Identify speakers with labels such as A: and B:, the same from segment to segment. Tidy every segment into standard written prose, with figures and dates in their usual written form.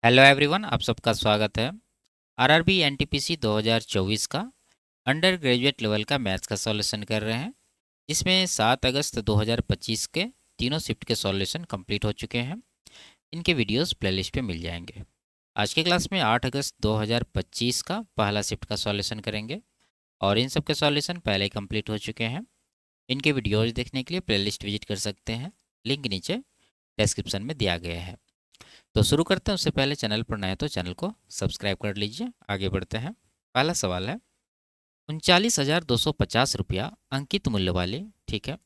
A: Hello everyone, आप सबका स्वागत है। आरआरबी एनटीपीसी 2024 का अंडर ग्रेजुएट लेवल का मैथ्स का सॉल्यूशन कर रहे हैं, जिसमें 7 अगस्त 2025 के तीनों शिफ्ट के सॉल्यूशन कंप्लीट हो चुके हैं। इनके वीडियोस प्लेलिस्ट पे मिल जाएंगे। आज के क्लास में 8 अगस्त 2025 का पहला शिफ्ट का सॉल्यूशन करेंगे और इन सब के सॉल्यूशन पहले ही कंप्लीट हो चुके हैं। इनके वीडियोज़ देखने के लिए प्लेलिस्ट विजिट कर सकते हैं, लिंक नीचे डिस्क्रिप्शन में दिया गया है। तो शुरू करते हैं। उससे पहले चैनल पर नए तो चैनल को सब्सक्राइब कर लीजिए। आगे बढ़ते हैं। पहला सवाल है, 39,250 रुपया अंकित मूल्य वाले, ठीक है,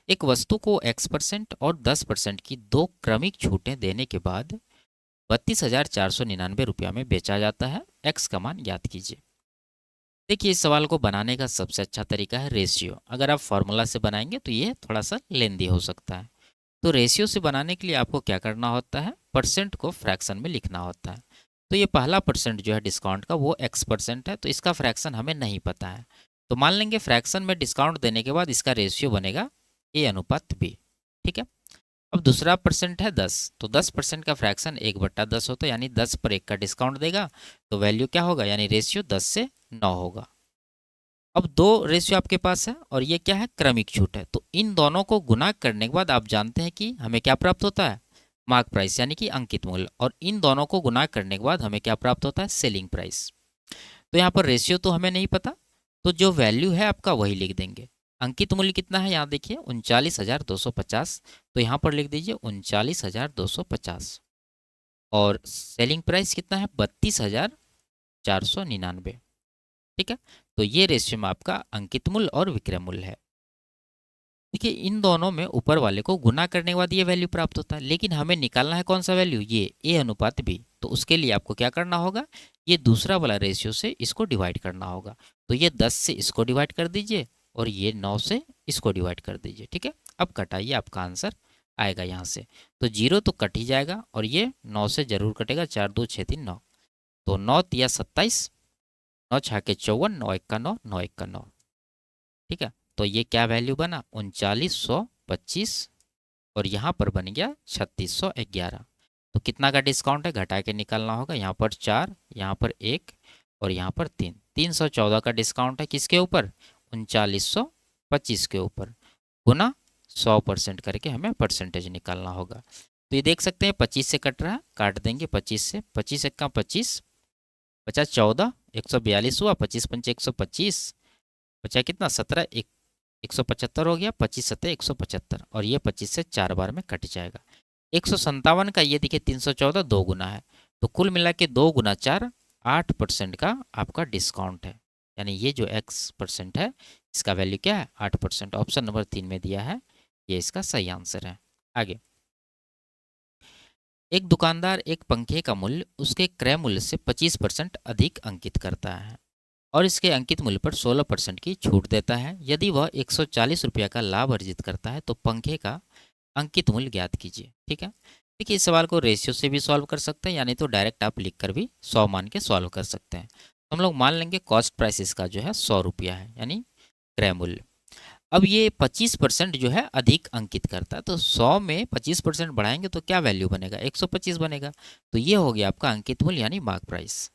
A: एक वस्तु को X% और 10% की दो क्रमिक छूटें देने के बाद 32,499 रुपया में बेचा जाता है। एक्स का मान याद कीजिए। देखिए, इस सवाल को बनाने का सबसे अच्छा तरीका है रेशियो। अगर आप फॉर्मूला से बनाएंगे तो ये थोड़ा सा लेंदी हो सकता है। तो रेशियो से बनाने के लिए आपको क्या करना होता है, परसेंट को फ्रैक्शन में लिखना होता है। तो ये पहला परसेंट जो है डिस्काउंट का, वो X% है, तो इसका फ्रैक्शन हमें नहीं पता है। तो मान लेंगे फ्रैक्शन में डिस्काउंट देने के बाद इसका रेशियो बनेगा A/B, ठीक है। अब दूसरा परसेंट है 10, तो 10% का फ्रैक्शन 1/10 होता है, यानी 10 पर 1 का डिस्काउंट देगा तो वैल्यू क्या होगा, यानी रेशियो 10 से 9 होगा। अब दो रेशियो आपके पास है और ये क्या है, क्रमिक छूट है। तो इन दोनों को गुना करने के बाद आप जानते हैं कि हमें क्या प्राप्त होता है, मार्क प्राइस यानी कि अंकित मूल्य। और इन दोनों को गुना करने के बाद हमें क्या प्राप्त होता है, सेलिंग प्राइस। तो यहाँ पर रेशियो तो हमें नहीं पता, तो जो वैल्यू है आपका वही लिख देंगे। अंकित मूल्य कितना है, यहाँ देखिए 39,250, तो यहाँ पर लिख दीजिए 39,250। और सेलिंग प्राइस कितना है, 32,499, ठीक है। तो ये रेशियो में आपका अंकित मूल्य और विक्रय मूल्य है। देखिए, इन दोनों में ऊपर वाले को गुना करने के बाद ये वैल्यू प्राप्त होता है, लेकिन हमें निकालना है कौन सा वैल्यू, ये A/B। तो उसके लिए आपको क्या करना होगा, ये दूसरा वाला रेशियो से इसको डिवाइड करना होगा। तो ये 10 से इसको डिवाइड कर दीजिए और ये 9 से इसको डिवाइड कर दीजिए, ठीक है। अब कटाइए, आपका आंसर आएगा यहाँ से। तो जीरो तो कट ही जाएगा और ये 9 से जरूर कटेगा, 4 2 6 3 9। तो 9 तिया 27, 9 छाके 54, 9 1 का 9, 9 1 का 9, ठीक है। तो ये क्या वैल्यू बना, 3925, और यहाँ पर बन गया 3611। तो कितना का डिस्काउंट है, घटा के निकालना होगा। यहाँ पर 4, यहाँ पर 1 और यहाँ पर 3, 314 का डिस्काउंट है किसके ऊपर, 3925 के ऊपर, गुना 100% करके हमें परसेंटेज निकालना होगा। तो ये देख सकते हैं 25 से कट रहा है, काट देंगे 25 से। 25 1 का 25, 50 14, 142 हुआ, 25 पंचे 125, बचा कितना 17, 175 हो गया, 25 सत्तर 175, और ये 25 से 4 बार में कट जाएगा। 157 का ये देखिए 314 दो गुना है, तो कुल मिला के 2 गुना 4, 8% का आपका डिस्काउंट है। यानी ये जो X% है इसका वैल्यू क्या है, 8%। ऑप्शन नंबर 3 में दिया है, ये इसका सही आंसर है। आगे, एक दुकानदार एक पंखे का मूल्य उसके क्रय मूल्य से 25% अधिक अंकित करता है और इसके अंकित मूल्य पर 16% की छूट देता है। यदि वह 140 रुपया का लाभ अर्जित करता है तो पंखे का अंकित मूल्य ज्ञात कीजिए, ठीक है। देखिए, इस सवाल को रेशियो से भी सॉल्व कर सकते हैं, यानी तो डायरेक्ट आप लिख कर भी 100 मान के सॉल्व कर सकते हैं। तो हम लोग मान लेंगे कॉस्ट प्राइस इसका जो है 100 रुपया है, यानी क्रय मूल्य। अब ये 25% जो है अधिक अंकित करता है, तो 100 में 25% बढ़ाएंगे तो क्या वैल्यू बनेगा, 125 बनेगा। तो ये हो गया आपका अंकित मूल्य यानी मार्क प्राइस।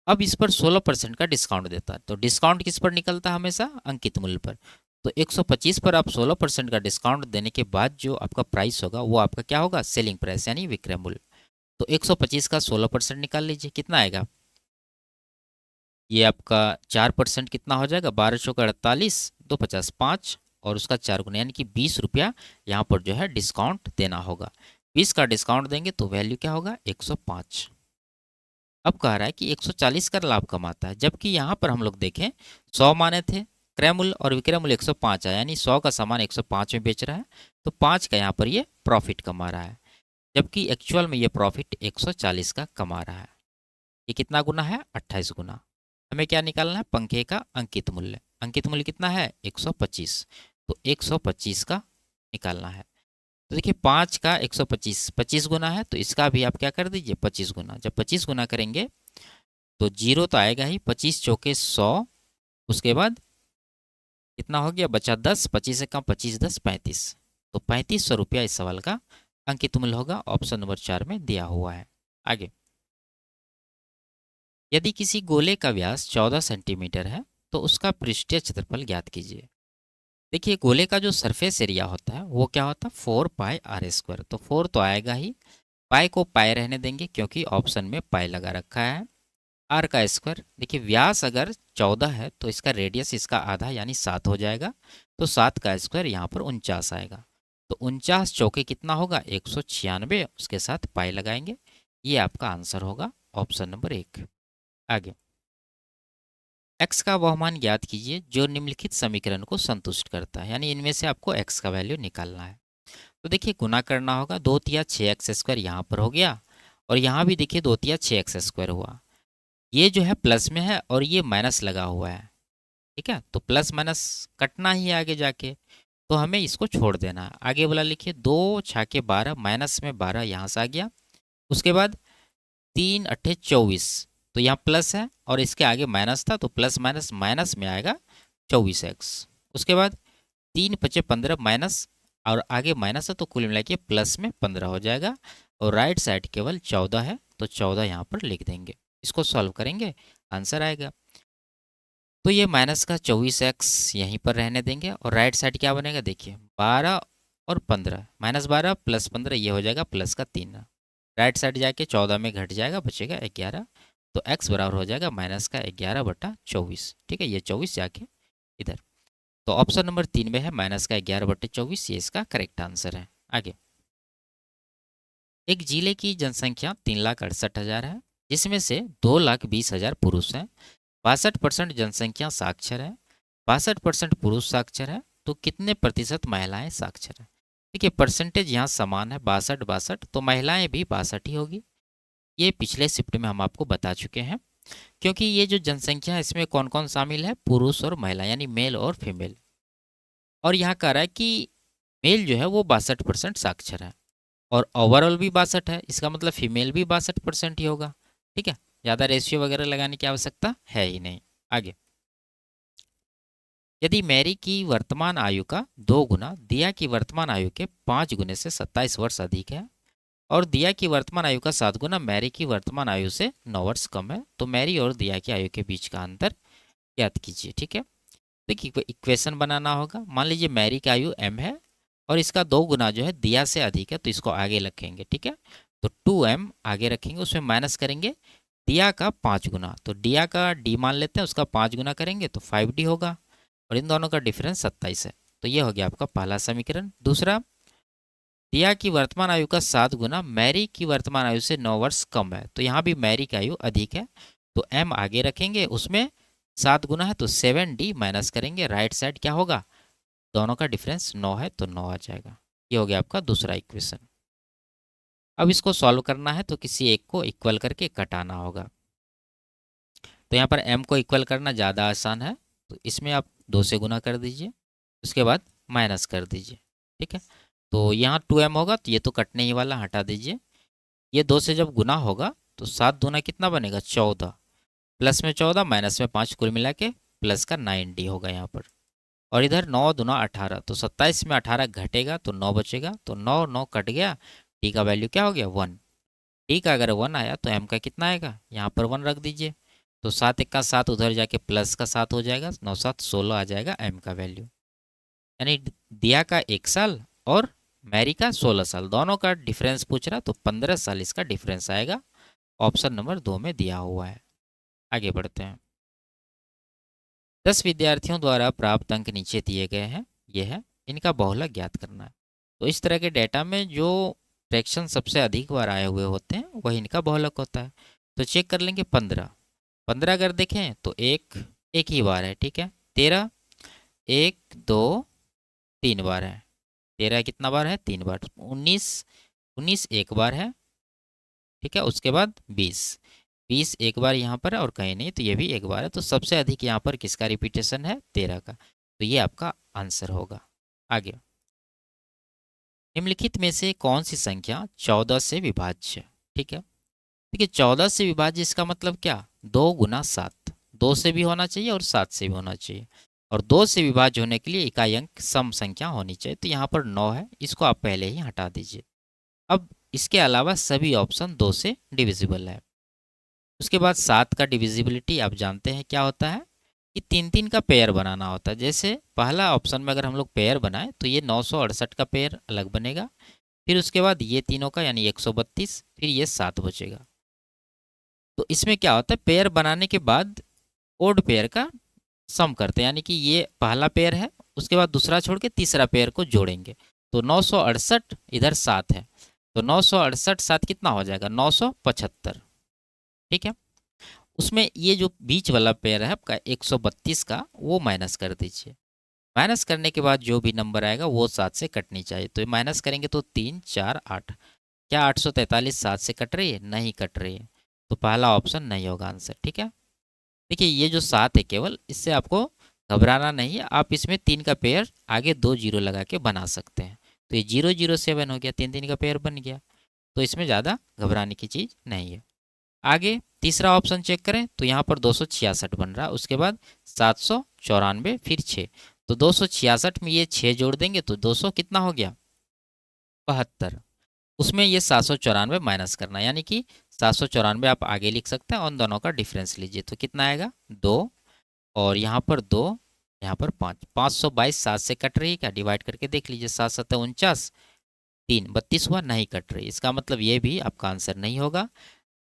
A: अब इस पर 16% का डिस्काउंट देता है, तो डिस्काउंट किस पर निकलता है, हमेशा अंकित मूल्य पर। तो 125 पर आप 16% का डिस्काउंट देने के बाद जो आपका प्राइस होगा वो आपका क्या होगा, सेलिंग प्राइस यानी विक्रय मूल्य। तो 125 का 16% निकाल लीजिए, कितना आएगा, ये आपका 4% कितना हो जाएगा, 12 चौका 48, 2 50 5, और उसका 4 गुना यानी कि 20 रुपया यहाँ पर जो है डिस्काउंट देना होगा। 20 का डिस्काउंट देंगे तो वैल्यू क्या होगा, 105। अब कह रहा है कि 140 का लाभ कमाता है, जबकि यहाँ पर हम लोग देखें 100 माने थे, क्रय मूल्य और विक्रय मूल्य 105 है, यानी 100 का सामान 105 में बेच रहा है, तो 5 का यहाँ पर ये प्रॉफिट कमा रहा है, जबकि एक्चुअल में ये प्रॉफिट 140 का कमा रहा है। ये कितना गुना है, 28 गुना। हमें क्या निकालना है, पंखे का अंकित मूल्य। अंकित मूल्य कितना है, 125, तो 125 का निकालना है। तो देखिए 5 का 125 25 गुना है, तो इसका भी आप क्या कर दीजिए 25 गुना। जब 25 गुना करेंगे तो जीरो तो आएगा ही, 25 चौके 100, उसके बाद कितना हो गया, बचा 10, 25 से कम 25 10 35, तो 3500 रुपया इस सवाल का अंकित मूल्य होगा। ऑप्शन नंबर 4 में दिया हुआ है। आगे, यदि किसी गोले का व्यास 14 सेंटीमीटर है तो उसका पृष्ठीय क्षेत्रफल ज्ञात कीजिए। देखिए, गोले का जो सरफेस एरिया होता है वो क्या होता है, 4πr²। तो 4 तो आएगा ही, पाई को पाई रहने देंगे क्योंकि ऑप्शन में पाई लगा रखा है। आर का स्क्वायर, देखिए व्यास अगर 14 है तो इसका रेडियस इसका आधा यानी 7 हो जाएगा। तो 7 का स्क्वायर यहाँ पर 49 आएगा। तो 49 चौके कितना होगा, 196, उसके साथ पाई लगाएंगे। ये आपका आंसर होगा ऑप्शन नंबर 1। आगे, x का वह मान ज्ञात कीजिए जो निम्नलिखित समीकरण को संतुष्ट करता है, यानी इनमें से आपको x का वैल्यू निकालना है। तो देखिए, गुना करना होगा, 2 तिया 6x² यहाँ पर हो गया, और यहाँ भी देखिए 2 तिया 6x² हुआ। ये जो है प्लस में है और ये माइनस लगा हुआ है, ठीक है। तो प्लस माइनस कटना ही है आगे जाके, तो हमें इसको छोड़ देना है। आगे वाला लिखिए, 2 छाके 12, माइनस में 12 यहाँ से आ गया। उसके बाद 3 अट्ठे 24, तो यहाँ प्लस है और इसके आगे माइनस था, तो प्लस माइनस माइनस में आएगा 24x। उसके बाद 3 पचे 15 माइनस और आगे माइनस है, तो कुल मिला के प्लस में 15 हो जाएगा। और राइट साइड केवल 14 है, तो 14 यहाँ पर लिख देंगे। इसको सॉल्व करेंगे, आंसर आएगा। तो ये माइनस का 24x यहीं पर रहने देंगे, और राइट साइड क्या बनेगा, देखिए 12 और 15, -12 + 15, ये हो जाएगा प्लस का 3। राइट साइड जाके 14 में घट जाएगा, बचेगा 11। तो x बराबर हो जाएगा -11/24। ठीक है, ये 24 जाके इधर। तो ऑप्शन नंबर 3 में है -11/24, ये इसका करेक्ट आंसर है। आगे, एक जिले की जनसंख्या 3,68,000 है, जिसमें से 2,20,000 पुरुष हैं। 62% जनसंख्या साक्षर है, 62% पुरुष साक्षर है, तो कितने प्रतिशत महिलाएं साक्षर हैं। देखिए, परसेंटेज यहाँ समान है, 62-62, तो महिलाएं भी 62 ही होगी। ये पिछले शिफ्ट में हम आपको बता चुके हैं, क्योंकि ये जो जनसंख्या है इसमें कौन कौन शामिल है, पुरुष और महिला, यानी मेल और फीमेल। और यहाँ कह रहा है कि मेल जो है वो 62% साक्षर है, और ओवरऑल भी 62 है, इसका मतलब फीमेल भी 62% ही होगा। ठीक है, ज़्यादा रेशियो वगैरह लगाने की आवश्यकता है ही नहीं। आगे, यदि मैरी की वर्तमान आयु का 2 गुना दिया की वर्तमान आयु के 5 गुने से 27 वर्ष अधिक है, और दिया की वर्तमान आयु का 7 गुना मैरी की वर्तमान आयु से 9 वर्ष कम है, तो मैरी और दिया की आयु के बीच का अंतर ज्ञात कीजिए। ठीक है, देखिए इक्वेशन बनाना होगा। मान लीजिए मैरी की आयु m है और इसका 2 गुना जो है दिया से अधिक है, तो इसको आगे रखेंगे। ठीक है, तो 2m आगे रखेंगे, उसमें माइनस करेंगे दिया का 5 गुना, तो दिया का d मान लेते हैं, उसका 5 गुना करेंगे तो 5d होगा, और इन दोनों का डिफरेंस 27 है। तो ये हो गया आपका पहला समीकरण। दूसरा, दिया की वर्तमान आयु का 7 गुना मैरी की वर्तमान आयु से 9 वर्ष कम है, तो यहाँ भी मैरी की आयु अधिक है, तो m आगे रखेंगे, उसमें 7 गुना है तो 7d माइनस करेंगे, राइट साइड क्या होगा, दोनों का डिफरेंस 9 है तो 9 आ जाएगा। ये हो गया आपका दूसरा इक्वेशन। अब इसको सॉल्व करना है, तो किसी एक को इक्वल करके कटाना होगा। तो यहाँ पर m को इक्वल करना ज़्यादा आसान है, तो इसमें आप 2 से गुना कर दीजिए, उसके बाद माइनस कर दीजिए। ठीक है, तो यहाँ 2m होगा, तो ये तो कटने ही वाला, हटा दीजिए। ये 2 से जब गुना होगा तो 7 दूना कितना बनेगा, 14, प्लस में 14 माइनस में 5, कुल मिला के प्लस का 9d होगा यहाँ पर। और इधर 9 दूना 18, तो 27 में 18 घटेगा तो 9 बचेगा, तो 9 9 कट गया, टी का वैल्यू क्या हो गया, 1। टी का अगर 1 आया तो एम का कितना आएगा, यहाँ पर 1 रख दीजिए, तो 7 1 का 7 उधर जाके प्लस का 7 हो जाएगा, 9 7 16 आ जाएगा एम का वैल्यू। यानी दिया का 1 साल और मैरी का 16 साल, दोनों का डिफरेंस पूछ रहा, तो 15 साल इसका डिफरेंस आएगा। ऑप्शन नंबर 2 में दिया हुआ है। आगे बढ़ते हैं। 10 विद्यार्थियों द्वारा प्राप्त अंक नीचे दिए गए हैं, ये है, इनका बहुलक ज्ञात करना है। तो इस तरह के डेटा में जो फ्रैक्शन सबसे अधिक बार आए हुए होते हैं वही इनका बहुलक होता है। तो चेक कर लेंगे, 15 अगर देखें तो एक ही बार है। ठीक है, 13 1 2 3 बार है, 13 कितना बार है, 3 बार। 19 एक बार है। ठीक है, उसके बाद 20 एक बार यहाँ पर और कहीं नहीं, तो ये भी एक बार है। तो सबसे अधिक यहाँ पर किसका रिपीटेशन है, 13 का, तो ये आपका आंसर होगा। आगे, निम्नलिखित में से कौन सी संख्या 14 से विभाज्य। ठीक है, देखिए 14 से विभाज्य इसका मतलब क्या, 2 गुना 7, 2 से भी होना चाहिए और 7 से भी होना चाहिए, और 2 से विभाज्य होने के लिए इकाई अंक सम संख्या होनी चाहिए। तो यहाँ पर 9 है, इसको आप पहले ही हटा दीजिए। अब इसके अलावा सभी ऑप्शन 2 से डिविजिबल है। उसके बाद 7 का डिविजिबिलिटी आप जानते हैं क्या होता है कि 3-3 का पेयर बनाना होता है। जैसे पहला ऑप्शन में अगर हम लोग पेयर बनाएं तो ये 968 का पेयर अलग बनेगा, फिर उसके बाद ये तीनों का यानी 132, फिर ये 7 बचेगा। तो इसमें क्या होता है, पेयर बनाने के बाद ओड पेयर का सम करते हैं, यानी कि ये पहला पेयर है, उसके बाद दूसरा छोड़ के तीसरा पेयर को जोड़ेंगे। तो 968 इधर 7 है, तो 968 7 कितना हो जाएगा, 975। ठीक है, उसमें ये जो बीच वाला पेयर है आपका 132 का, वो माइनस कर दीजिए। माइनस करने के बाद जो भी नंबर आएगा वो 7 से कटनी चाहिए। तो माइनस करेंगे तो 3 4 8, क्या 843 7 से कट रही है, नहीं कट रही है, तो पहला ऑप्शन नहीं होगा आंसर। ठीक है, देखिए ये जो 7 है केवल, इससे आपको घबराना नहीं है। आप इसमें 3 का पेयर आगे 2 जीरो लगा के बना सकते हैं। तो ये 007 हो गया, 3-3 का पेयर बन गया, तो इसमें ज़्यादा घबराने की चीज़ नहीं है। आगे तीसरा ऑप्शन चेक करें तो यहाँ पर 266 बन रहा है, उसके बाद 794, फिर 6, तो 266 में ये 6 जोड़ देंगे तो 200 कितना हो गया, 72। उसमें ये 794 माइनस करना, यानी कि 794 आप आगे लिख सकते हैं, उन दोनों का डिफरेंस लीजिए तो कितना आएगा 2, और यहाँ पर 2, यहाँ पर 5, 522 7 से कट रही है क्या, डिवाइड करके देख लीजिए, 7 7 49, 3 32 हुआ, नहीं कट रही, इसका मतलब ये भी आपका आंसर नहीं होगा।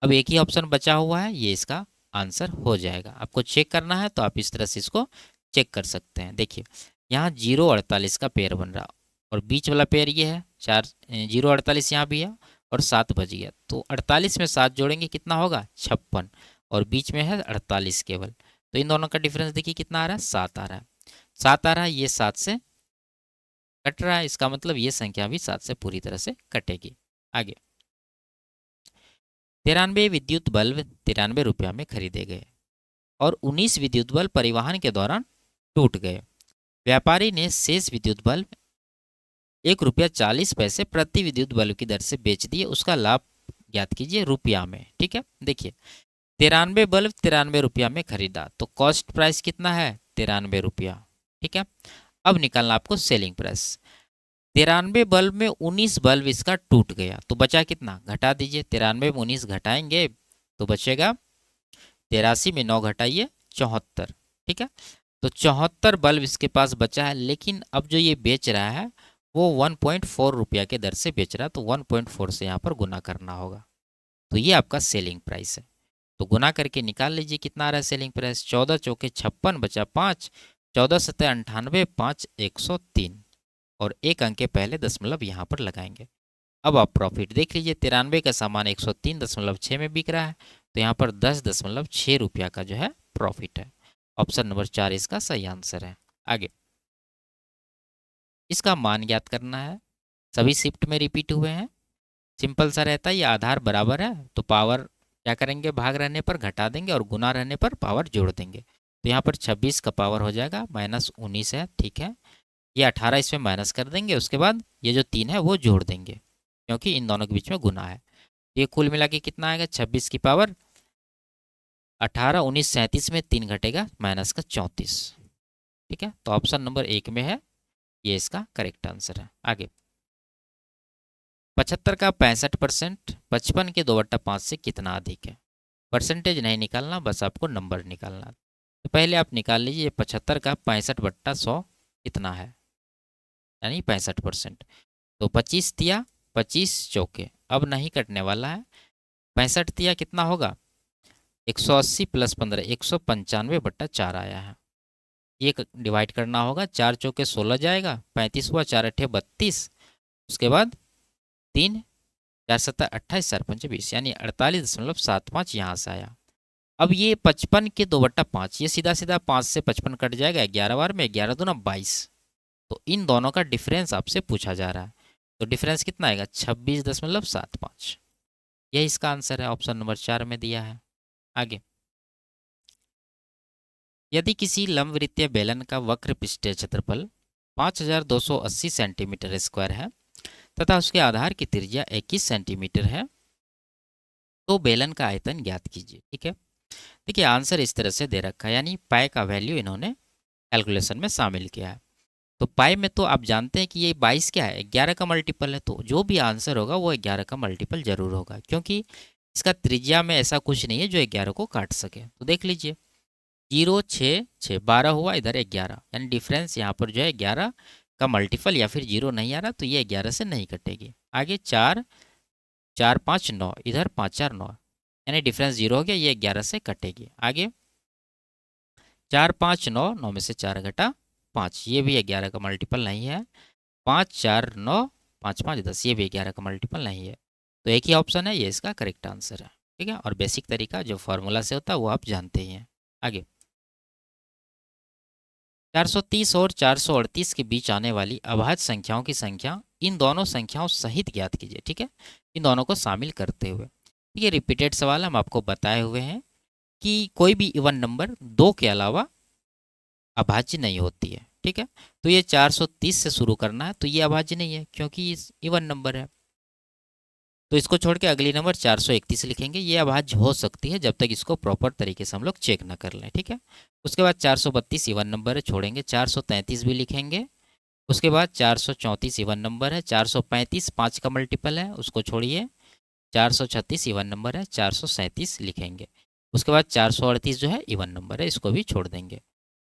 A: अब एक ही ऑप्शन बचा हुआ है, ये इसका आंसर हो जाएगा। आपको चेक करना है तो आप इस तरह से इसको चेक कर सकते हैं। देखिए यहाँ 048 का पेयर बन रहा, और बीच वाला पेयर ये है 4, 048 यहाँ भी है, और 7 बच गया, तो 48 में 7 जोड़ेंगे कितना होगा 56, और बीच में है 48 केवल, तो इन दोनों का डिफरेंस देखिए कितना आ रहा है, 7 आ रहा है। 7 आ रहा है, ये 7 से कट रहा है, इसका मतलब ये संख्या भी 7 से पूरी तरह से कटेगी। आगे 93 विद्युत बल्ब 93 रुपया में खरीदे गए और 19 विद्युत बल्ब परिवहन के दौरान टूट गए। व्यापारी ने शेष विद्युत बल्ब 1 रुपया 40 पैसे प्रति विद्युत बल्ब की दर से बेच दिए, उसका लाभ ज्ञात कीजिए रुपया में। ठीक है, देखिए 93 बल्ब 93 रुपया में खरीदा, तो कॉस्ट प्राइस कितना है 93 रुपया। ठीक है, अब निकालना आपको सेलिंग प्राइस। 93 बल्ब में 19 बल्ब इसका टूट गया, तो बचा कितना, घटा दीजिए, 93 में 19 घटाएंगे तो बचेगा 83 में 9 घटाइए 74। ठीक है, तो 74 बल्ब इसके पास बचा है, लेकिन अब जो ये बेच रहा है वो 1.4 रुपया के दर से बेच रहा है, तो 1.4 से यहाँ पर गुना करना होगा, तो ये आपका सेलिंग प्राइस है। तो गुना करके निकाल लीजिए कितना आ रहा है सेलिंग प्राइस, 14 चौके 56 बचा 5, 14 सत्ते 98, 5 103, और एक अंक के पहले दशमलव यहाँ पर लगाएंगे। अब आप प्रॉफिट देख लीजिए, 93 का सामान 103.6 में बिक रहा है, तो यहाँ पर 10.6 रुपया का जो है प्रॉफिट है। ऑप्शन नंबर 4 इसका सही आंसर है। आगे इसका मान ज्ञात करना है, सभी शिफ्ट में रिपीट हुए हैं, सिंपल सा रहता है, ये आधार बराबर है तो पावर क्या करेंगे, भाग रहने पर घटा देंगे और गुना रहने पर पावर जोड़ देंगे। तो यहाँ पर 26 का पावर हो जाएगा -19 है। ठीक है, ये 18 इसमें माइनस कर देंगे, उसके बाद ये जो 3 है वो जोड़ देंगे, क्योंकि इन दोनों के बीच में गुना है। ये कुल मिला के कितना आएगा, 26 की पावर 18, 19 37 में 3 घटेगा -34। ठीक है, तो ऑप्शन नंबर 1 में है, ये इसका करेक्ट आंसर है। आगे 75 का 65% 55 के 2/5 से कितना अधिक है। परसेंटेज नहीं निकालना, बस आपको नंबर निकालना। तो पहले आप निकाल लीजिए 75 का 65/100 कितना है, यानी 65%। तो 25 तिया 25 चौके, अब नहीं कटने वाला है, 65 तिया कितना होगा 180 + 15 195/4 आया है। ये डिवाइड करना होगा, 4 चौके 16 जाएगा, 35 हुआ, 4 अठे 32, उसके बाद 3 4 7 28 4 5 20, यानी 48.75 यहाँ से आया। अब ये 55 के 2/5, ये सीधा सीधा 5 से 55 कट जाएगा 11 बार में, 11 दूना 22, तो इन दोनों का डिफरेंस आपसे पूछा जा रहा है, तो डिफरेंस कितना आएगा 26.75। यही इसका आंसर है, ऑप्शन नंबर 4 में दिया है। आगे यदि किसी लंबवृत्तीय बेलन का वक्र पृष्ठीय क्षेत्रफल 5280 सेंटीमीटर स्क्वायर है तथा उसके आधार की त्रिज्या 21 सेंटीमीटर है, तो बेलन का आयतन ज्ञात कीजिए। ठीक है, देखिए आंसर इस तरह से दे रखा है, यानी पाई का वैल्यू इन्होंने कैलकुलेशन में शामिल किया है। तो पाई में तो आप जानते हैं कि ये 22 क्या है, 11 का मल्टीपल है, तो जो भी आंसर होगा वो 11 का मल्टीपल जरूर होगा, क्योंकि इसका त्रिज्या में ऐसा कुछ नहीं है जो 11 को काट सके। तो देख लीजिए, 0 6 6 12 हुआ, इधर 11, यानी डिफरेंस यहाँ पर जो है 11 का मल्टीपल या फिर 0 नहीं आ रहा, तो ये 11 से नहीं कटेगी। आगे 4 4 5 9, इधर 5 4 9, यानी डिफरेंस 0 हो गया, ये 11 से कटेगी। आगे 4 5 9, 9 में से 4 घटा 5, ये भी 11 का मल्टीपल नहीं है। 5 4 9, 5 5 10, ये भी 11 का मल्टीपल नहीं है। तो एक ही ऑप्शन है, ये इसका करेक्ट आंसर है। ठीक है, और बेसिक तरीका जो फॉर्मूला से होता है वो आप जानते ही हैं। आगे 430 और 438 के बीच आने वाली अभाज्य संख्याओं की संख्या इन दोनों संख्याओं सहित ज्ञात कीजिए। ठीक है, इन दोनों को शामिल करते हुए। ये रिपीटेड सवाल हम आपको बताए हुए हैं कि कोई भी इवन नंबर 2 के अलावा अभाज्य नहीं होती है। ठीक है, तो ये 430 से शुरू करना है, तो ये अभाज्य नहीं है क्योंकि इवन नंबर है। तो इसको छोड़ के अगली नंबर 431 लिखेंगे, ये अभाज्य हो सकती है जब तक इसको प्रॉपर तरीके से हम लोग चेक ना कर लें। ठीक है, उसके बाद 432 इवन नंबर है, छोड़ेंगे। 433 भी लिखेंगे। उसके बाद 434 इवन नंबर है। 435 5 का मल्टीपल है, उसको छोड़िए। 436 इवन नंबर है, 437 लिखेंगे। उसके बाद 438 जो है इवन नंबर है, इसको भी छोड़ देंगे।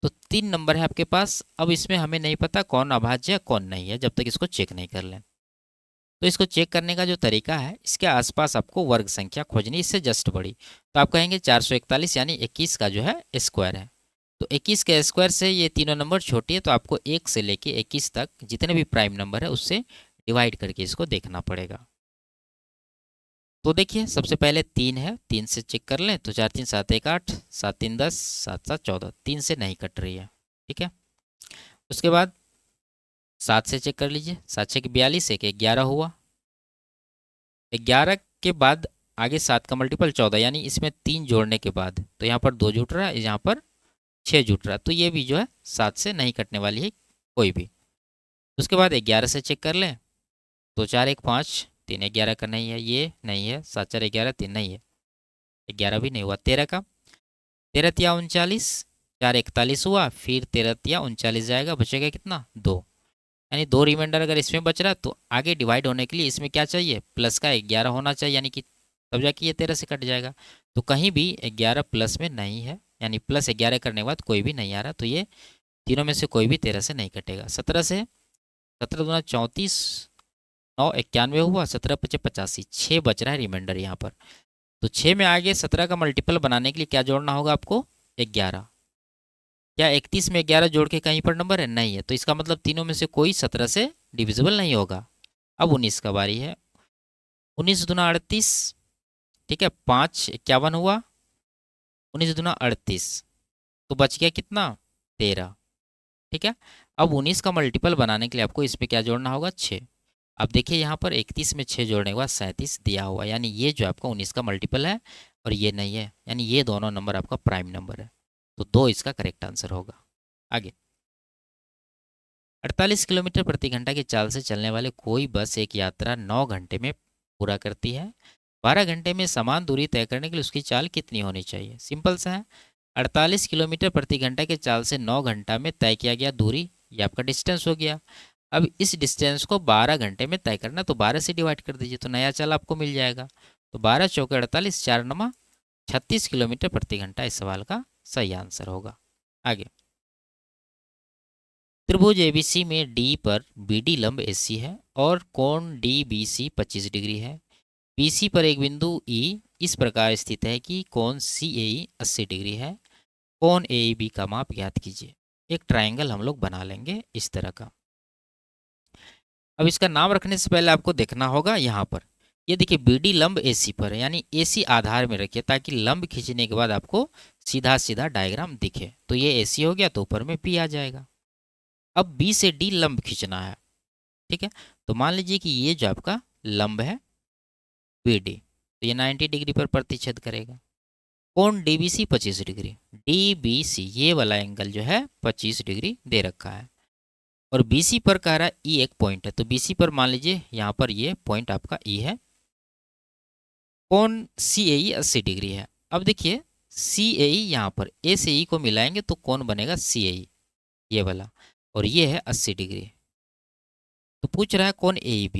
A: तो 3 नंबर है आपके पास। अब इसमें हमें नहीं पता कौन अभाज्य है कौन नहीं है, जब तक इसको चेक नहीं कर लें। तो इसको चेक करने का जो तरीका है, इसके आसपास आपको वर्ग संख्या खोजनी, इससे जस्ट बड़ी। तो आप कहेंगे 441 यानी 21 का जो है स्क्वायर है। तो 21 के स्क्वायर से ये तीनों नंबर छोटी है, तो आपको 1 से लेके 21 तक जितने भी प्राइम नंबर है उससे डिवाइड करके इसको देखना पड़ेगा। तो देखिए, सबसे पहले 3 है, 3 से चेक कर लें। तो 4 3 7 1 8, 7 3 10, 7 7 14, 3 से नहीं कट रही है। ठीक है, उसके बाद 7 से चेक कर लीजिए। 7 6 42, 1 11 हुआ। 11 के बाद आगे 7 का मल्टीपल 14, यानी इसमें 3 जोड़ने के बाद तो यहाँ पर 2 जुट रहा है, यहाँ पर 6 जुट रहा है, तो ये भी जो है 7 से नहीं कटने वाली है कोई भी। उसके बाद 11 से चेक कर लें। तो 4 1 5, 3 11 का नहीं है, ये नहीं है। 7 4 11, 3 नहीं है, 11 भी नहीं हुआ। 13 का, 13 तिया 39, 4 41 हुआ, फिर 13 तिया 39 जाएगा, बचेगा कितना 2, यानी 2 रिमाइंडर अगर इसमें बच रहा है तो आगे डिवाइड होने के लिए इसमें क्या चाहिए, प्लस का 11 होना चाहिए, यानी कि तब जाके ये 13 से कट जाएगा। तो कहीं भी 11 प्लस में नहीं है, यानी प्लस 11 करने के बाद कोई भी नहीं आ रहा, तो ये तीनों में से कोई भी 13 से नहीं कटेगा। 17 से, 17 दूना 34, 9 91 हुआ, 17 पचे 85, 6 बच रहा है रिमाइंडर यहाँ पर। तो 6 में आगे 17 का मल्टीपल बनाने के लिए क्या जोड़ना होगा आपको, 11। क्या 31 में 11 जोड़ के कहीं पर नंबर है, नहीं है, तो इसका मतलब तीनों में से कोई 17 से डिविजिबल नहीं होगा। अब 19 का बारी है। 19 दूना 38, ठीक है, 5 51 हुआ, 19 दूना 38, तो बच गया कितना 13। ठीक है, अब 19 का मल्टीपल बनाने के लिए आपको इसमें क्या जोड़ना होगा, 6। अब देखिए यहाँ पर 31 में 6 जोड़ने के बाद 37 दिया हुआ, यानी ये जो आपका 19 का मल्टीपल है और ये नहीं है, यानी ये दोनों नंबर आपका प्राइम नंबर है। तो 2 इसका करेक्ट आंसर होगा। आगे 48 किलोमीटर प्रति घंटा की चाल से चलने वाले कोई बस एक यात्रा 9 घंटे में पूरा करती है। 12 घंटे में समान दूरी तय करने के लिए उसकी चाल कितनी होनी चाहिए। सिंपल सा है, 48 किलोमीटर प्रति घंटा की चाल से 9 घंटा में तय किया गया दूरी, ये आपका डिस्टेंस हो गया। अब इस डिस्टेंस को 12 घंटे में तय करना, तो 12 से डिवाइड कर दीजिए, तो नया चाल आपको मिल जाएगा। तो 12 चौके 48, 4 नमा 36 किलोमीटर प्रति घंटा इस सवाल का सही आंसर होगा। आगे त्रिभुज एबीसी में डी पर बीडी लंब एसी है और कोण डी बी सी 25 डिग्री है। बीसी पर एक बिंदु ई इस प्रकार स्थित है कि कोण सी ए 80 डिग्री है। कोण ए बी का माप ज्ञात कीजिए। एक ट्रायंगल हम लोग बना लेंगे इस तरह का। अब इसका नाम रखने से पहले आपको देखना होगा यहाँ पर, ये देखिए बीडी लंब एसी पर है, यानी एसी आधार में रखिए ताकि लंब खींचने के बाद आपको सीधा सीधा डायग्राम दिखे। तो ये एसी हो गया, तो ऊपर में पी आ जाएगा। अब बी से डी लंब खींचना है। ठीक है, तो मान लीजिए कि ये जो आपका लंब है बी डी, तो ये 90 डिग्री पर प्रतिच्छेद करेगा। कोण D B C 25 degree, D B C ये वाला एंगल जो है 25 डिग्री दे रखा है। और बी सी पर कह रहा है ई एक पॉइंट है, तो बी सी पर मान लीजिए यहाँ पर ये पॉइंट आपका ई है। कोण सी ए ई 80 डिग्री है। अब देखिए सी ए ई यहाँ पर ए से ई को मिलाएंगे तो कौन बनेगा सी ए ई, ये वाला। और ये है 80 डिग्री। तो पूछ रहा है कौन ए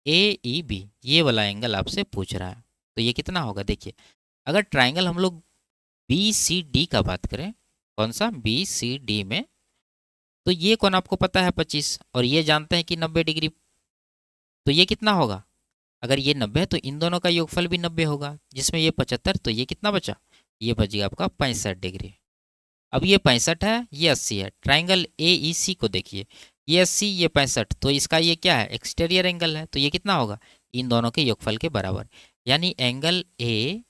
A: ई बी ये वाला एंगल आपसे पूछ रहा है। तो ये कितना होगा देखिए, अगर ट्राइंगल हम लोग बी सी डी का बात करें, कौन सा बी सी डी में, तो ये कौन आपको पता है 25 और ये जानते हैं कि 90 डिग्री। तो ये कितना होगा, अगर ये 90 है तो इन दोनों का योगफल भी 90 होगा, जिसमें ये 75, तो ये कितना बचा, ये बच गया आपका 65 डिग्री। अब ये 65 है, ये 80 है। ट्राइंगल ए ई सी को देखिए, ये 80 ये 65, तो इसका ये क्या है, एक्सटीरियर एंगल है, तो ये कितना होगा, इन दोनों के योगफल के बराबर। यानी एंगल ए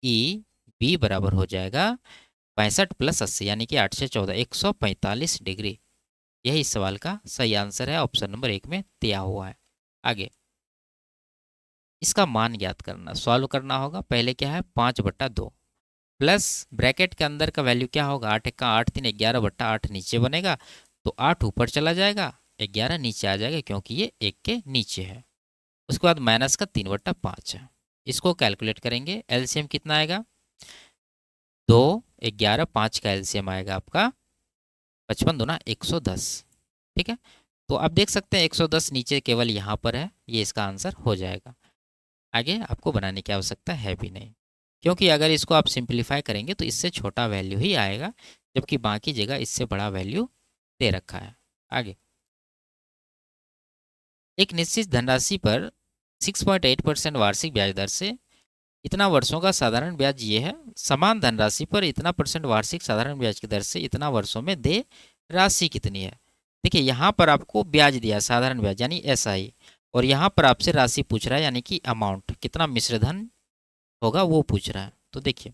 A: ई बी बराबर हो जाएगा 65 + 80 यानी कि 8 से 14 145 डिग्री। यही इस सवाल का सही आंसर है, ऑप्शन नंबर 1 में दिया हुआ है। आगे इसका मान ज्ञात करना, सॉल्व करना होगा। पहले क्या है 5/2 प्लस ब्रैकेट के अंदर का वैल्यू क्या होगा, 8 का 8 3 11/8 नीचे बनेगा, तो 8 ऊपर चला जाएगा, 11 नीचे आ जाएगा क्योंकि ये 1 के नीचे है। उसके बाद माइनस का 3/5 है। इसको कैलकुलेट करेंगे, एलसीएम कितना आएगा 2 11 5 का एलसीएम आएगा आपका 55 दूना 110। ठीक है, तो आप देख सकते हैं 110 नीचे केवल यहाँ पर है, ये इसका आंसर हो जाएगा। आगे आपको बनाने की आवश्यकता है भी नहीं, क्योंकि अगर इसको आप सिंप्लीफाई करेंगे तो इससे छोटा वैल्यू ही आएगा, जबकि बाकी जगह इससे बड़ा वैल्यू दे रखा है। आगे एक निश्चित धनराशि पर 6.8% वार्षिक ब्याज दर से इतना वर्षों का साधारण ब्याज ये है, समान धनराशि पर इतना % वार्षिक साधारण ब्याज की दर से इतना वर्षों में दे राशि कितनी है। देखिए यहाँ पर आपको ब्याज दिया साधारण ब्याज यानी एसआई, और यहाँ पर आपसे राशि पूछ रहा है यानी कि अमाउंट कितना मिश्र धन होगा वो पूछ रहा है। तो देखिए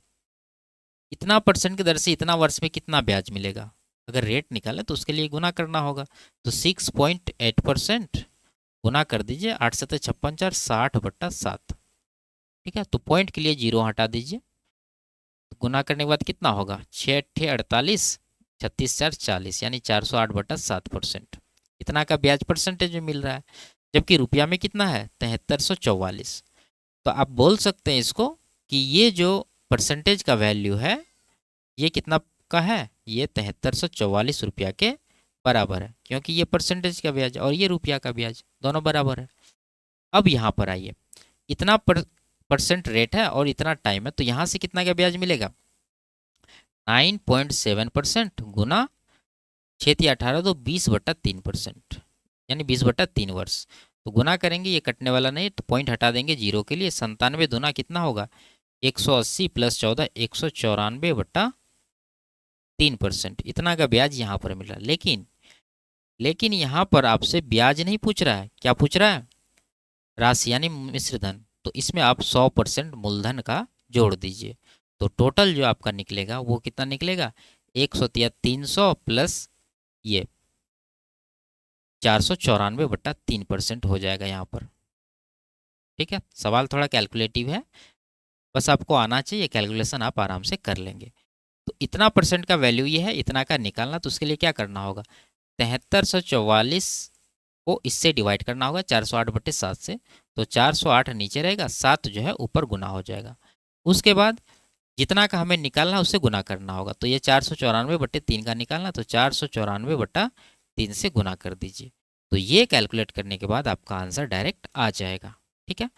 A: इतना % की दर से इतना वर्ष में कितना ब्याज मिलेगा, अगर रेट निकाले तो उसके लिए गुना करना होगा। तो 6.8% गुना कर दीजिए 8 से 56 4 60/7। ठीक है, तो पॉइंट के लिए 0 हटा दीजिए, तो गुना करने के बाद कितना होगा 6 8 48 36 4 40 यानी 408/7%। इतना का ब्याज परसेंटेज में मिल रहा है, जबकि रुपया में कितना है 7344। तो आप बोल सकते हैं इसको कि ये जो परसेंटेज का वैल्यू है ये कितना का है, ये 7344 रुपया के बराबर है, क्योंकि ये परसेंटेज का ब्याज और ये रुपया का ब्याज दोनों बराबर है। अब यहाँ पर आइए, इतना परसेंट रेट है और इतना टाइम है, तो यहाँ से कितना का ब्याज मिलेगा 9.7% गुना 6 18 तो 20/3% यानी 20/3 वर्ष। तो गुना करेंगे, ये कटने वाला नहीं तो पॉइंट हटा देंगे 0 के लिए, 97 दूना कितना होगा 180 + 14 194/3%। इतना का ब्याज यहाँ पर मिला। लेकिन यहाँ पर आपसे ब्याज नहीं पूछ रहा है, क्या पूछ रहा है राशि यानी मिश्र धन। तो इसमें आप 100% मूलधन का जोड़ दीजिए, तो टोटल जो आपका निकलेगा वो कितना निकलेगा 300 प्लस ये 494/3% हो जाएगा यहाँ पर। ठीक है, सवाल थोड़ा कैलकुलेटिव है, बस आपको आना चाहिए, कैलकुलेशन आप आराम से कर लेंगे। तो इतना % का वैल्यू ये है, इतना का निकालना, तो उसके लिए क्या करना होगा 7344 को इससे डिवाइड करना होगा 408/7 से, तो 408 नीचे रहेगा, 7 जो है ऊपर गुना हो जाएगा। उसके बाद जितना का हमें निकालना उससे गुना करना होगा, तो ये 494/3 का निकालना, तो 494/3 से गुना कर दीजिए। तो ये कैलकुलेट करने के बाद आपका आंसर डायरेक्ट आ जाएगा। ठीक है, तो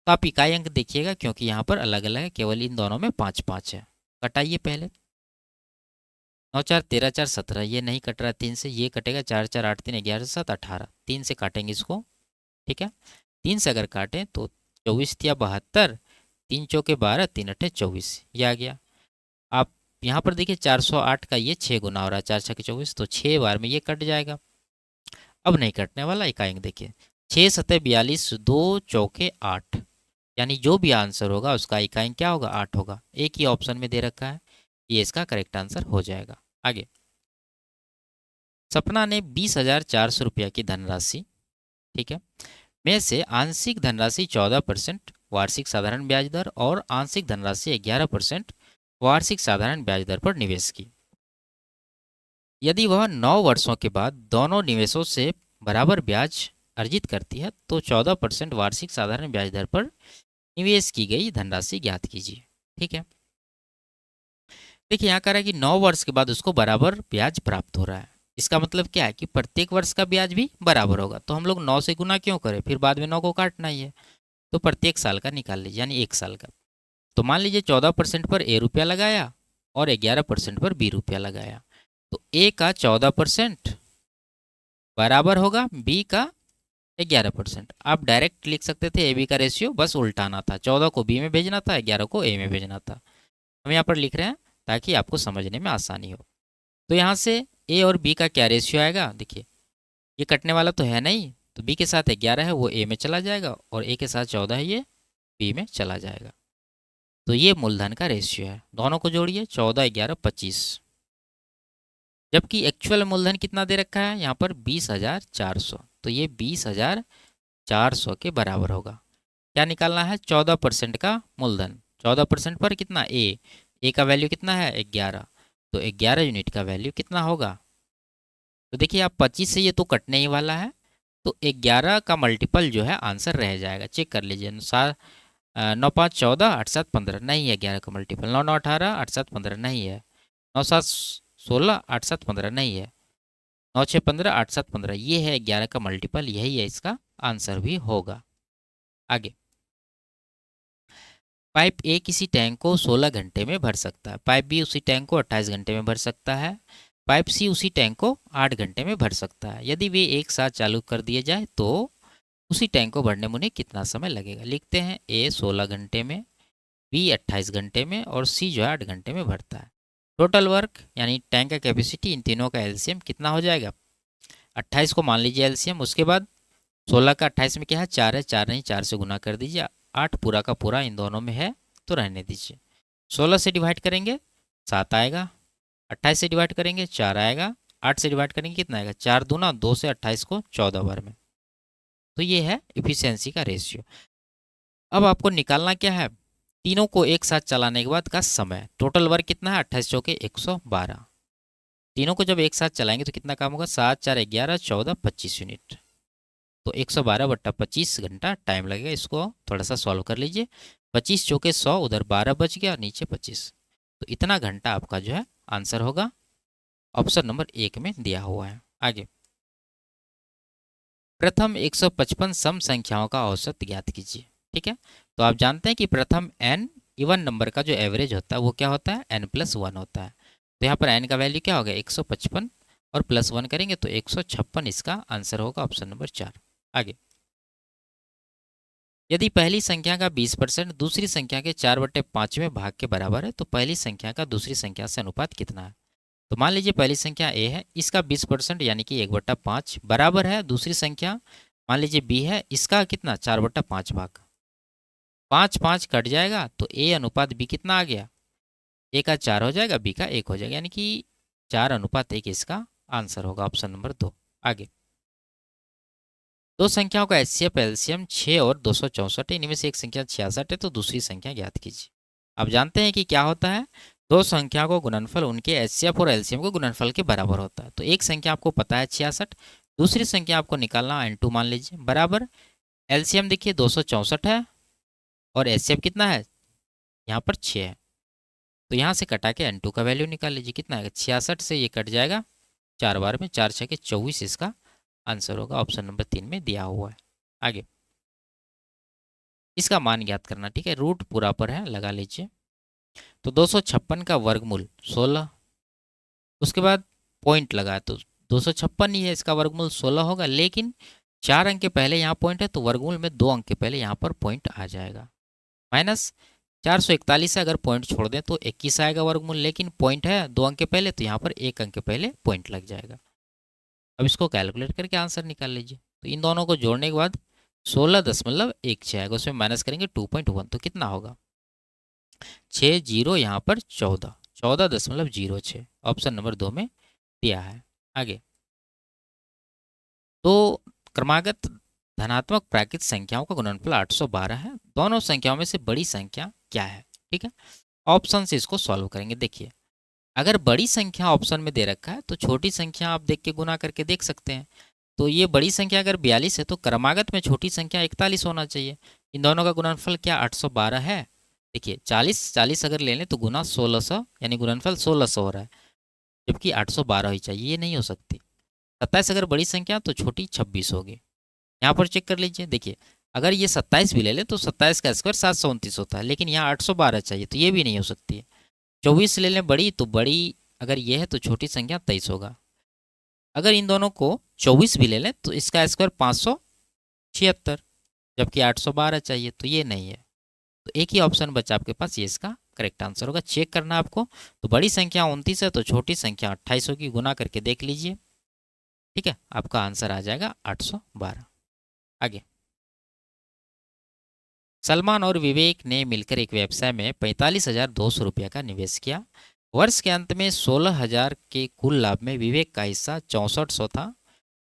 A: आप इकाई अंक देखिएगा क्योंकि यहाँ पर अलग अलग है, केवल इन दोनों में 5 है। कटाइए पहले, 9 4 13 4 17, ये नहीं कट रहा है 3 से, ये कटेगा 4 4 8 3 11 7 18, 3 से काटेंगे इसको। ठीक है, 3 से अगर काटें तो 24 या 72, 3 चौके 12 3 अट्ठे 24, ये आ गया। आप यहाँ पर देखिए 408 का ये 6 गुना हो रहा है, 4 6 24, तो 6 बार में ये कट जाएगा। अब नहीं कटने वाला, इकाई अंक देखिए 6 7 42 2 चौके 8, यानी जो भी आंसर होगा उसका इकाई अंक क्या होगा 8 होगा, एक ही ऑप्शन में दे रखा है, ये इसका करेक्ट आंसर हो जाएगा। आगे सपना ने 20,400 रुपया की धनराशि, ठीक है, में से आंशिक धनराशि 14% वार्षिक साधारण ब्याज दर और आंशिक धनराशि 11% वार्षिक साधारण ब्याज दर पर निवेश की। यदि वह 9 वर्षों के बाद दोनों निवेशों से बराबर ब्याज अर्जित करती है तो 14% वार्षिक साधारण ब्याज दर पर निवेश की गई धनराशि ज्ञात कीजिए। ठीक है, देखिए यहाँ कह रहा है कि 9 वर्ष के बाद उसको बराबर ब्याज प्राप्त हो रहा है, इसका मतलब क्या है कि प्रत्येक वर्ष का ब्याज भी बराबर होगा। तो हम लोग 9 से गुना क्यों करें, फिर बाद में 9 को काटना ही है। तो प्रत्येक साल का निकाल लीजिए, यानी 1 साल का। तो मान लीजिए 14% पर ए रुपया लगाया और 11% पर बी रुपया लगाया। तो ए का 14% बराबर होगा बी का 11%। आप डायरेक्ट लिख सकते थे ए बी का रेशियो, बस उल्टाना था, 14 को बी में भेजना था, 11 को ए में भेजना था। हम यहाँ पर लिख रहे हैं ताकि आपको समझने में आसानी हो। तो यहाँ से ए और बी का क्या रेशियो आएगा, देखिए ये कटने वाला तो है नहीं, तो बी के साथ 11 है वो ए में चला जाएगा, और ए के साथ 14 है ये बी में चला जाएगा। तो ये मूलधन का रेशियो है। दोनों को जोड़िए, 14 11 25। जबकि एक्चुअल मूलधन कितना दे रखा है यहाँ पर 20,400। तो ये 20,400 के बराबर होगा। क्या निकालना है, 14% का मूलधन। 14% पर कितना, ए का वैल्यू कितना है 11, तो 11 यूनिट का वैल्यू कितना होगा। तो देखिए आप 25 से ये तो कटने ही वाला है, तो 11 का मल्टीपल जो है आंसर रह जाएगा। चेक कर लीजिए, 9 5 14 8 7 15 नहीं है 11 का मल्टीपल। 9 9 18 8 7 15 नहीं है। 9 7 16 8 7 15 नहीं है। 9 6 15 8 7 15 ये है 11 का मल्टीपल, यही है इसका आंसर भी होगा। आगे, पाइप ए किसी टैंक को 16 घंटे में भर सकता है, पाइप बी उसी टैंक को 28 घंटे में भर सकता है, पाइप सी उसी टैंक को 8 घंटे में भर सकता है। यदि वे एक साथ चालू कर दिए जाए तो उसी टैंक को भरने में उन्हें कितना समय लगेगा। लिखते हैं ए 16 घंटे में, बी 28 घंटे में, और सी जो है 8 घंटे में भरता है। टोटल वर्क यानी टैंक का कैपेसिटी, इन तीनों का एलसीएम कितना हो जाएगा। 28 को मान लीजिए एलसीएम, उसके बाद 16 का 28 में क्या है 4 है, 4 नहीं 4 से गुना कर दीजिए, 8 पूरा का पूरा इन दोनों में है तो रहने दीजिए। 16 से डिवाइड करेंगे 7 आएगा, 28 से डिवाइड करेंगे 4 आएगा, 8 से डिवाइड करेंगे कितना आएगा 4 दूना 2 से 28 को 14 बार में। तो ये है इफिशियंसी का रेशियो। अब आपको निकालना क्या है, तीनों को एक साथ चलाने के बाद का समय। टोटल वर्क कितना है 28 चौके 112। तीनों को जब एक साथ चलाएंगे तो कितना काम होगा, 7 4 11 14 25 यूनिट। तो 112/25 घंटा टाइम लगेगा। इसको थोड़ा सा सॉल्व कर लीजिए। 25 चौके 100, उधर 12 बच गया, नीचे 25। तो इतना घंटा आपका जो है आंसर होगा। ऑप्शन नंबर 1 में दिया हुआ है। आगे, प्रथम 155 सम संख्याओं का औसत ज्ञात कीजिए। ठीक है, तो आप जानते हैं कि प्रथम n इवन नंबर का जो एवरेज होता है वो क्या होता है, n+1 होता है। तो यहाँ पर n का वैल्यू क्या होगा 155, और +1 करेंगे तो 156 इसका आंसर होगा, ऑप्शन नंबर 4। आगे, यदि पहली संख्या का 20% दूसरी संख्या के 4/5वें भाग के बराबर है तो पहली संख्या का दूसरी संख्या से अनुपात कितना है। तो मान लीजिए पहली संख्या ए है, इसका 20% यानी कि 1/5 बराबर है दूसरी संख्या मान लीजिए बी है, इसका कितना 4/5 भाग। 5 5 कट जाएगा तो ए अनुपात बी कितना आ गया, ए का 4 हो जाएगा, बी का 1 हो जाएगा, यानी कि 4:1 इसका आंसर होगा, ऑप्शन नंबर 2। आगे, दो संख्याओं का एचसीएफ एलसीएम 6 और 264 है, इनमें से एक संख्या 66 है तो दूसरी संख्या ज्ञात कीजिए। आप जानते हैं कि क्या होता है, दो संख्या को गुणनफल उनके एचसीएफ और एलसीएम को गुणनफल के बराबर होता है। तो एक संख्या आपको पता है 66, दूसरी संख्या आपको निकालना n2 मान लीजिए, बराबर एलसीएम देखिए 264 है और एचसीएफ कितना है यहाँ पर 6 है। तो यहाँ से कटा के n2 का वैल्यू निकाल लीजिए, कितना है 66 से ये कट जाएगा 4 बार में, 4 6 के 24 इसका आंसर होगा, ऑप्शन नंबर 3 में दिया हुआ है। आगे, इसका मान ज्ञात करना। ठीक है, रूट पूरा पर है, लगा लीजिए। तो 256 का वर्गमूल 16, उसके बाद पॉइंट लगा तो 256 ही है, इसका वर्गमूल 16 होगा, लेकिन 4 अंक के पहले यहाँ पॉइंट है तो वर्गमूल में 2 अंक के पहले यहाँ पर पॉइंट आ जाएगा। माइनस 441 से अगर पॉइंट छोड़ दें तो 21 आएगा वर्गमूल, लेकिन पॉइंट है 2 अंक के पहले तो यहाँ पर 1 अंक के पहले पॉइंट लग जाएगा। अब इसको कैलकुलेट करके आंसर निकाल लीजिए। तो इन दोनों को जोड़ने के बाद 16.16 आएगा, उसमें माइनस करेंगे 2.1 तो कितना होगा 6 जीरो यहाँ पर 14.06, ऑप्शन नंबर 2 में दिया है। आगे, तो क्रमागत धनात्मक प्राकृत संख्याओं का गुणनफल 812 है, दोनों संख्याओं में से बड़ी संख्या क्या है। ठीक है, ऑप्शन से इसको सॉल्व करेंगे। देखिए, अगर बड़ी संख्या ऑप्शन में दे रखा है तो छोटी संख्या आप देख के गुना करके देख सकते हैं। तो ये बड़ी संख्या अगर 42 है तो क्रमागत में छोटी संख्या 41 होना चाहिए। इन दोनों का गुणनफल क्या 812 है। देखिए 40 40 अगर ले लें तो गुना 1600 यानी गुणनफल 1600 हो रहा है। जबकि 812 ही चाहिए, ये नहीं हो सकती। 27 अगर बड़ी संख्या तो छोटी 26 होगी। यहाँ पर चेक कर लीजिए, देखिए अगर ये 27 भी ले लें तो 27 का स्क्वायर 729 होता है, लेकिन यहाँ 812 चाहिए तो ये भी नहीं हो सकती है। 24 ले लें बड़ी, तो बड़ी अगर ये है तो छोटी संख्या 23 होगा। अगर इन दोनों को 24 भी ले लें तो इसका स्क्वायर 576, जबकि 812 चाहिए तो ये नहीं है। तो एक ही ऑप्शन बचा आपके पास, ये इसका करेक्ट आंसर होगा। चेक करना आपको, तो बड़ी संख्या 29 है तो छोटी संख्या 28 होगी, गुना करके देख लीजिए। ठीक है, आपका आंसर आ जाएगा 812। आगे, सलमान और विवेक ने मिलकर एक व्यवसाय में 45,200 रुपये का निवेश किया। वर्ष के अंत में 16,000 के कुल लाभ में विवेक का हिस्सा 6400 था।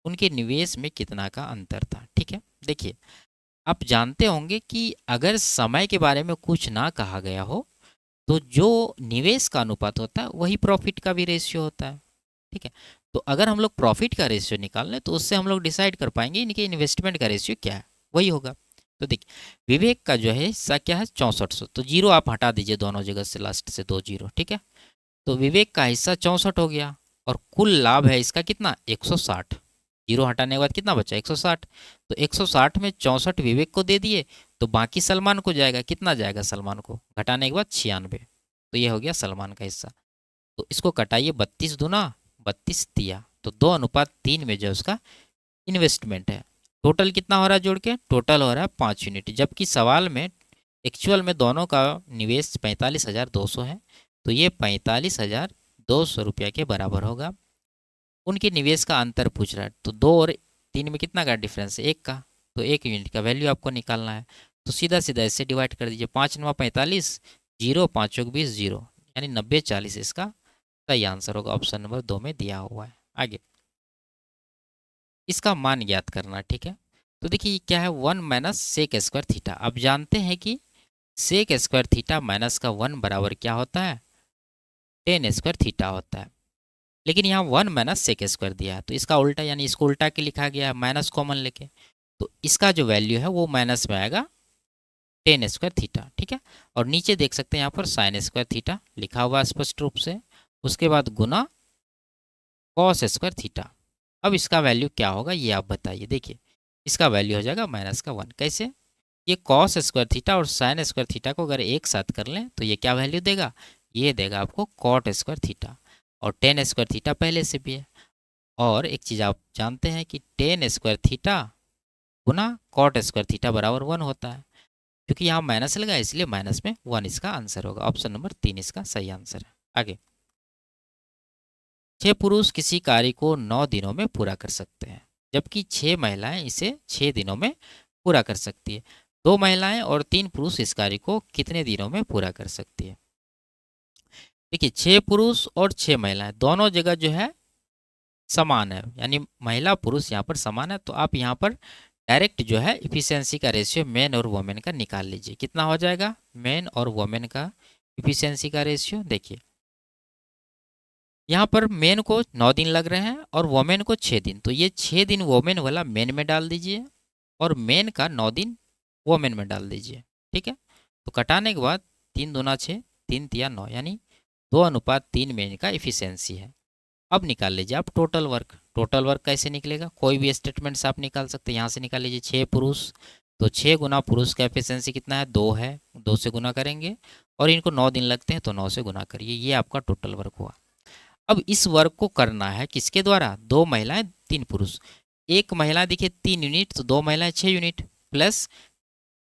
A: उनके निवेश में कितना का अंतर था? ठीक है, देखिए आप जानते होंगे कि अगर समय के बारे में कुछ ना कहा गया हो तो जो निवेश का अनुपात होता है वही प्रॉफिट का भी रेशियो होता है। ठीक है, तो अगर हम लोग प्रॉफिट का रेशियो निकाल लें तो उससे हम लोग डिसाइड कर पाएंगे इनके इन्वेस्टमेंट का रेशियो क्या है, वही होगा। तो देखिए विवेक का जो है हिस्सा क्या है 6400, तो जीरो आप हटा दीजिए दोनों जगह से, लास्ट से 2 जीरो। ठीक है, तो विवेक का हिस्सा 64 हो गया और कुल लाभ है इसका कितना 160, जीरो हटाने के बाद कितना बचा 160। तो 160 में 64 विवेक को दे दिए तो बाकी सलमान को जाएगा, कितना जाएगा सलमान को घटाने के बाद 96, तो ये हो गया सलमान का हिस्सा। तो इसको कटाइए, 32 दूना 32 दिया, तो 2:3 में जो उसका इन्वेस्टमेंट है। टोटल कितना हो रहा है जोड़ के? टोटल हो रहा है 5 यूनिट, जबकि सवाल में एक्चुअल में दोनों का निवेश 45,200 है, तो ये 45,200 रुपये के बराबर होगा। उनके निवेश का अंतर पूछ रहा है, तो 2 और 3 में कितना का डिफरेंस है? 1 का, तो 1 यूनिट का वैल्यू आपको निकालना है। तो सीधा सीधा इससे डिवाइड कर दीजिए, 5 9 45, जीरो 5 चौक 20 जीरो, यानी 90 40 इसका सही आंसर होगा। ऑप्शन नंबर 2 में दिया हुआ है। आगे, इसका मान ज्ञात करना। ठीक है, तो देखिए क्या है 1 माइनस सेक स्क्वायर थीटा। अब जानते हैं कि सेक स्क्वायर थीटा माइनस का 1 बराबर क्या होता है? टेन स्क्वायर थीटा होता है। लेकिन यहाँ 1 माइनस सेक स्क्वायर दिया है तो इसका उल्टा, यानी इसको उल्टा के लिखा गया है माइनस कॉमन लेके, तो इसका जो वैल्यू है वो माइनस में आएगा टेन स्क्वायर थीटा। ठीक है, और नीचे देख सकते हैं यहाँ पर साइन स्क्वायर थीटा लिखा हुआ है स्पष्ट रूप से, उसके बाद गुना कॉस स्क्वायर थीटा। अब इसका वैल्यू क्या होगा ये आप बताइए। देखिए इसका वैल्यू हो जाएगा माइनस का 1। कैसे? ये कॉस स्क्वायर थीटा और साइन स्क्वायर थीटा को अगर एक साथ कर लें तो ये क्या वैल्यू देगा? ये देगा आपको कॉट स्क्वायर थीटा, और टेन स्क्वायर थीटा पहले से भी है। और एक चीज़ आप जानते हैं कि टेन स्क्वायर थीटा गुना कॉट स्क्वायर थीटा बराबर 1 होता है। क्योंकि यहाँ माइनस लगा इसलिए माइनस में 1 इसका आंसर होगा। ऑप्शन नंबर 3 इसका सही आंसर है। आगे, 6 पुरुष किसी कार्य को 9 दिनों में पूरा कर सकते हैं, जबकि 6 महिलाएं इसे 6 दिनों में पूरा कर सकती है। 2 महिलाएं और 3 पुरुष इस कार्य को कितने दिनों में पूरा कर सकती है? देखिए 6 पुरुष और 6 महिलाएं दोनों जगह जो है समान है, यानी महिला पुरुष यहाँ पर समान है, तो आप यहाँ पर डायरेक्ट जो है इफिशियंसी का रेशियो मेन और वुमेन का निकाल लीजिए। कितना हो जाएगा मेन और वुमेन का इफिशियंसी का रेशियो? देखिए यहाँ पर मेन को 9 दिन लग रहे हैं और वोमेन को 6 दिन, तो ये 6 दिन वोमेन वाला मेन में डाल दीजिए और मेन का 9 दिन वोमेन में डाल दीजिए। ठीक है, तो कटाने के बाद 3 दूना 6, 3 तिया 9, यानी 2:3 में इनका इफिशियंसी है। अब निकाल लीजिए आप टोटल वर्क। टोटल वर्क कैसे निकलेगा? कोई भी स्टेटमेंट से आप निकाल सकते हैं। यहाँ से निकाल लीजिए 6 पुरुष, तो 6 गुना पुरुष का एफिशिएंसी कितना है? 2 है, 2 से गुना करेंगे, और इनको 9 दिन लगते हैं तो 9 से गुना करिए, ये आपका टोटल वर्क हुआ। अब इस वर्क को करना है किसके द्वारा? 2 महिलाएं 3 पुरुष। एक महिला देखिए 3 यूनिट, तो 2 महिलाएं 6 यूनिट, प्लस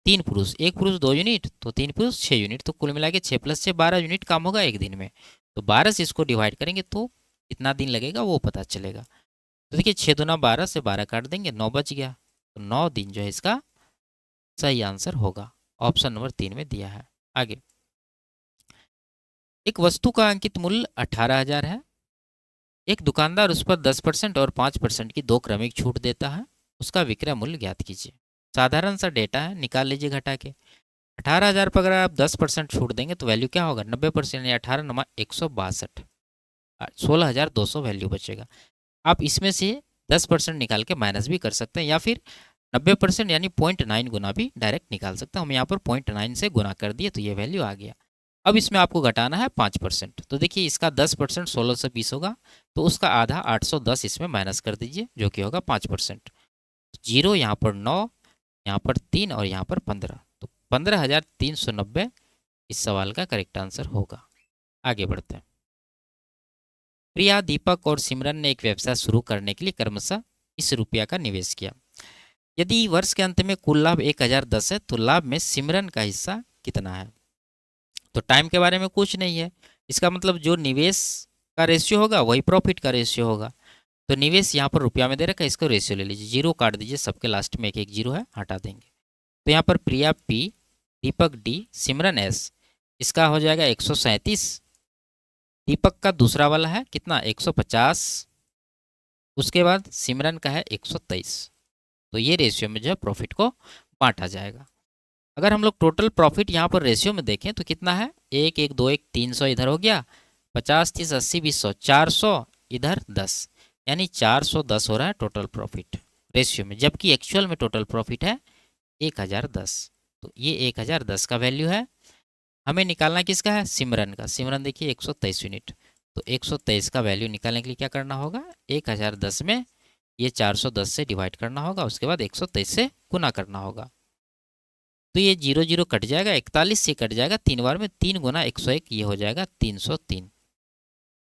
A: 3 पुरुष, एक पुरुष 2 यूनिट, तो 3 पुरुष 6 यूनिट, तो कुल मिला के 6 + 6 12 यूनिट काम होगा एक दिन में। तो 12 से इसको डिवाइड करेंगे तो कितना दिन लगेगा वो पता चलेगा। तो देखिए 6 दूना 12 से 12 काट देंगे, 9 बच गया, तो 9 दिन जो है इसका सही आंसर होगा। ऑप्शन नंबर 3 में दिया है। आगे, एक वस्तु का अंकित मूल्य 18,000 है। एक दुकानदार उस पर 10% और 5% की 2 क्रमिक छूट देता है। उसका विक्रय मूल्य ज्ञात कीजिए। साधारण सा डेटा है, निकाल लीजिए घटा के। 18,000 पर अगर आप 10% छूट देंगे तो वैल्यू क्या होगा? 90%, यानी 18 नमा 162, 16,200 वैल्यू बचेगा। आप इसमें से 10% निकाल के माइनस भी कर सकते हैं, या फिर 90% यानी 0.9 गुना भी डायरेक्ट निकाल सकते हैं। हम यहाँ पर 0.9 से गुना कर दिए तो ये वैल्यू आ गया। अब इसमें आपको घटाना है 5%। तो देखिए इसका 10% 1620 होगा, तो उसका आधा 810 इसमें माइनस कर दीजिए, जो कि होगा 5%। जीरो यहाँ पर 9, यहाँ पर 3 और यहाँ पर 15, तो 15,390 इस सवाल का करेक्ट आंसर होगा। आगे बढ़ते हैं। प्रिया, दीपक और सिमरन ने एक व्यवसाय शुरू करने के लिए क्रमशः इस रुपया का निवेश किया। यदि वर्ष के अंत में कुल लाभ 1010 है, तो लाभ में सिमरन का हिस्सा कितना है? तो टाइम के बारे में कुछ नहीं है, इसका मतलब जो निवेश का रेशियो होगा वही प्रॉफिट का रेशियो होगा। तो निवेश यहाँ पर रुपया में दे रखा है, इसको रेशियो ले लीजिए, जीरो काट दीजिए, सबके लास्ट में एक एक जीरो है, हटा देंगे। तो यहाँ पर प्रिया पी, दीपक डी, सिमरन एस, इसका हो जाएगा 137। दीपक का दूसरा वाला है कितना 150, उसके बाद सिमरन का है 123। तो ये रेशियो में जो है प्रॉफिट को बांटा जाएगा। अगर हम लोग टोटल प्रॉफिट यहाँ पर रेशियो में देखें तो कितना है, 1 1 2 1 300 इधर हो गया, 50 30 80 20 100 400 इधर 10, यानी 410 हो रहा है टोटल प्रॉफिट रेशियो में, जबकि एक्चुअल में टोटल प्रॉफिट है 1010। तो ये 1010 का वैल्यू है। हमें निकालना किसका है, सिमरन का। सिमरन देखिए 123 यूनिट, तो 123 का वैल्यू निकालने के लिए क्या करना होगा, 1010 में ये 410 से डिवाइड करना होगा, उसके बाद 123 से गुना करना होगा। तो ये 0 0 कट जाएगा, 41 से कट जाएगा, 3 बार में 3 गुना 101, ये हो जाएगा 303।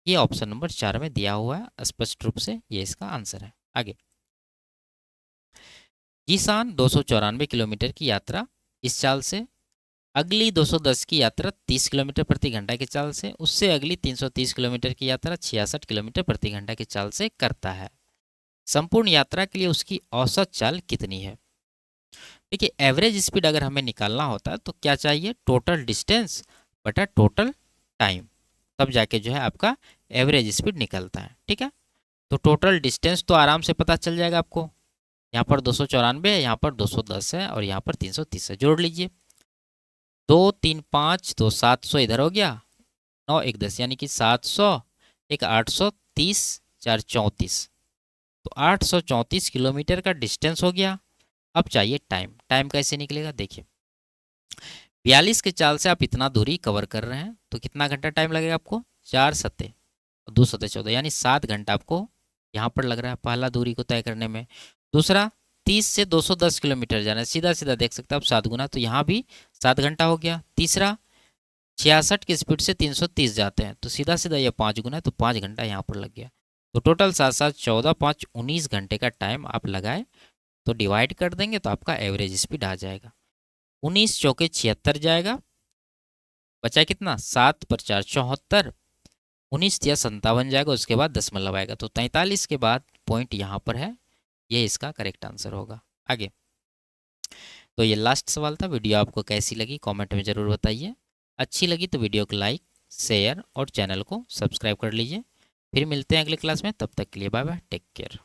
A: ये ऑप्शन नंबर 4 में दिया हुआ है, स्पष्ट रूप से ये इसका आंसर है। आगे, जीशान 294 किलोमीटर की यात्रा इस चाल से, अगली 210 की यात्रा 30 किलोमीटर प्रति घंटा की चाल से, उससे अगली 330 किलोमीटर की यात्रा 66 किलोमीटर प्रति घंटा की चाल से करता है। संपूर्ण यात्रा के लिए उसकी औसत चाल कितनी है? देखिए एवरेज स्पीड अगर हमें निकालना होता है तो क्या चाहिए, टोटल डिस्टेंस बटा टोटल टाइम, तब जाके जो है आपका एवरेज स्पीड निकलता है। ठीक है, तो टोटल डिस्टेंस तो आराम से पता चल जाएगा आपको, यहाँ पर 294 है, यहाँ पर 210 है और यहाँ पर 330 है, जोड़ लीजिए, 2 3 5 2 700 इधर हो गया, 9 1 10, यानी कि 700 एक 830 4 34, तो 834 किलोमीटर का डिस्टेंस हो गया। अब चाहिए टाइम, टाइम कैसे निकलेगा, देखिए 42 के चाल से आप इतना दूरी कवर कर रहे हैं, तो कितना घंटा टाइम लगेगा आपको, 4 सत्ते 2 सत्ते 14, यानी 7 घंटा आपको यहाँ पर लग रहा है पहला दूरी को तय करने में। दूसरा 30 से 210 किलोमीटर जाना है, सीधा सीधा देख सकते हैं आप 7 गुना, तो यहाँ भी 7 घंटा हो गया। तीसरा 66 की स्पीड से 330 जाते हैं, तो सीधा सीधा ये 5 गुना है, तो 5 घंटा यहाँ पर लग गया। तो टोटल 7 7 14 5 19 घंटे का टाइम आप लगाए, तो डिवाइड कर देंगे तो आपका एवरेज स्पीड आ जाएगा। 19 चौके 76 जाएगा, बचा कितना 7 पर 4 74, 19 या 57 जाएगा, उसके बाद दशमलव आएगा, तो 43 के बाद पॉइंट यहाँ पर है, ये इसका करेक्ट आंसर होगा। आगे, तो ये लास्ट सवाल था। वीडियो आपको कैसी लगी कमेंट में ज़रूर बताइए, अच्छी लगी तो वीडियो को लाइक शेयर और चैनल को सब्सक्राइब कर लीजिए। फिर मिलते हैं अगले क्लास में, तब तक के लिए बाय बाय, टेक केयर।